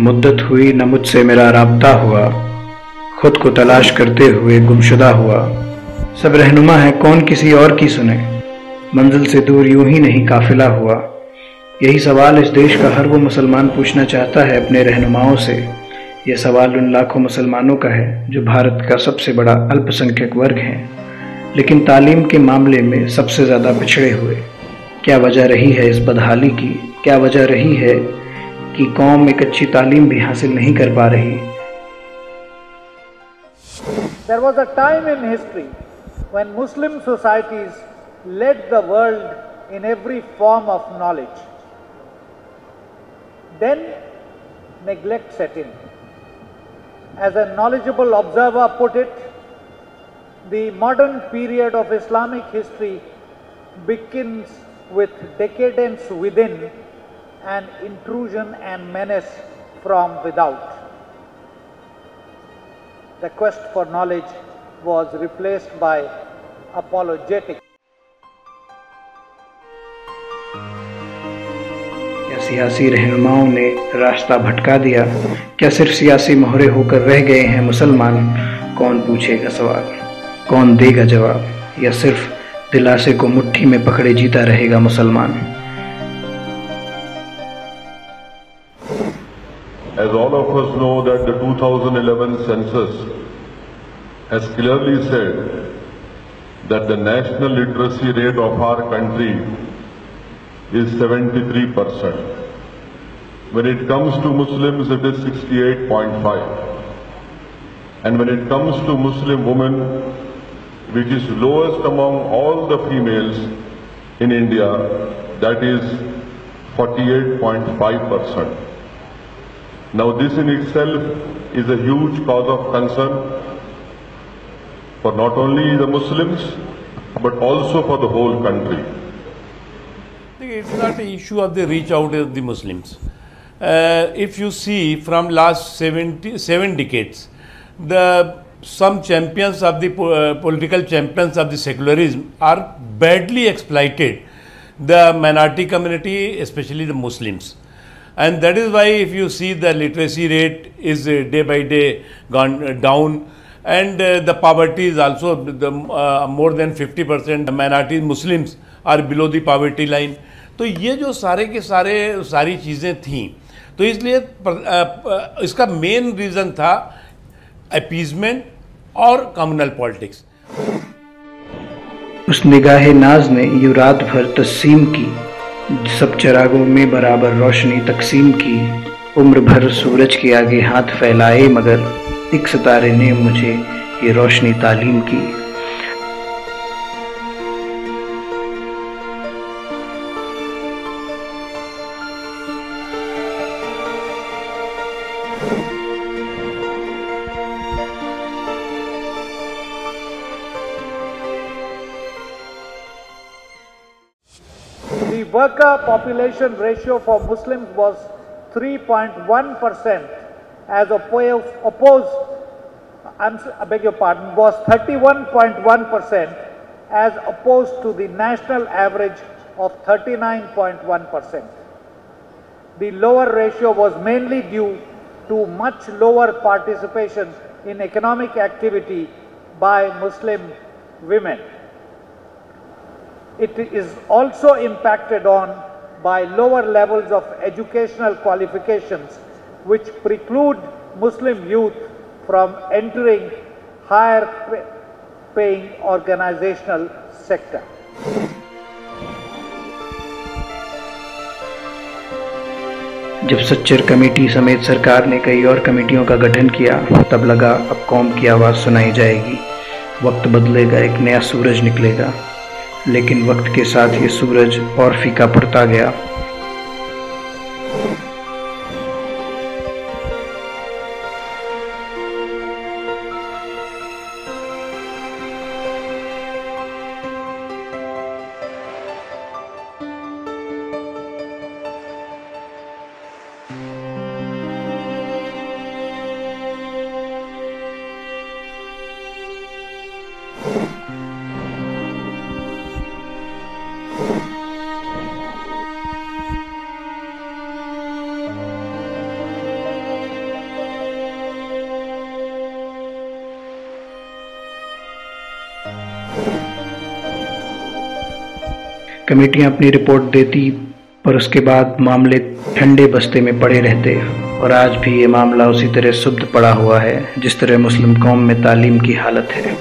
मुद्दत हुई न मुझसे मेरा राब्ता हुआ, खुद को तलाश करते हुए गुमशुदा हुआ। सब रहनुमा है कौन किसी और की सुने, मंजिल से दूर यूं ही नहीं काफिला हुआ। यही सवाल इस देश का हर वो मुसलमान पूछना चाहता है अपने रहनुमाओं से। यह सवाल उन लाखों मुसलमानों का है जो भारत का सबसे बड़ा अल्पसंख्यक वर्ग हैं, लेकिन तालीम के मामले में सबसे ज़्यादा पिछड़े हुए। क्या वजह रही है इस बदहाली की? क्या वजह रही है कि कौम एक अच्छी तालीम भी हासिल नहीं कर पा रही? There was a time in history when Muslim societies led the world in every form of knowledge. Then neglect set in. As a knowledgeable observer put it, the modern period of Islamic history begins with decadence within and intrusion and menace from without. The quest for knowledge was replaced by apologetics. क्या सियासी रहनुमाओं ने रास्ता भटका दिया? क्या सिर्फ सियासी मोहरे होकर रह गए हैं मुसलमान? कौन पूछेगा सवाल, कौन देगा जवाब? या सिर्फ दिलासे को मुट्ठी में पकड़े जीता रहेगा मुसलमान? As all of us know that the 2011 census has clearly said that the national literacy rate of our country is 73%. When it comes to Muslims, it is 68.5. And when it comes to Muslim women, which is lowest among all the females in India, that is 48.5%. Now this in itself is a huge cause of concern for not only the Muslims but also for the whole country. It's not an issue of the reach out of the Muslims. If you see from last 7 decades, some champions of the political champions of the secularism are badly exploited the minority community, especially the Muslims. And that is why if you see the literacy rate is day by day gone down, and the poverty is also more than 50% minorities Muslims are below the poverty line. तो ये जो सारे के सारी चीज़ें थीं, तो इसलिए इसका मेन रीज़न था अपीजमेंट और कम्युनल पॉलिटिक्स। उस निगाहे नाज ने यूं रात भर तस्सीम की, सब चिरागों में बराबर रोशनी तकसीम की। उम्र भर सूरज के आगे हाथ फैलाए, मगर एक सितारे ने मुझे ये रोशनी तालीम की। The worker population ratio for Muslims was 3.1% as opposed, I beg your pardon, was 31.1% as opposed to the national average of 39.1%. The lower ratio was mainly due to much lower participation in economic activity by Muslim women. It is also impacted on by lower levels of educational qualifications, which preclude Muslim youth from entering higher paying organizational sector. जब Sachar committee समेत सरकार ने कई और कमेटियों का गठन किया, तब लगा अब कौम की आवाज़ सुनाई जाएगी। वक्त बदलेगा, एक नया सूरज निकलेगा। लेकिन वक्त के साथ ये सूरज और फीका पड़ता गया। कमेटियां अपनी रिपोर्ट देती, पर उसके बाद मामले ठंडे बस्ते में पड़े रहते और आज भी ये मामला उसी तरह सुप्त पड़ा हुआ है जिस तरह मुस्लिम कौम में तालीम की हालत है।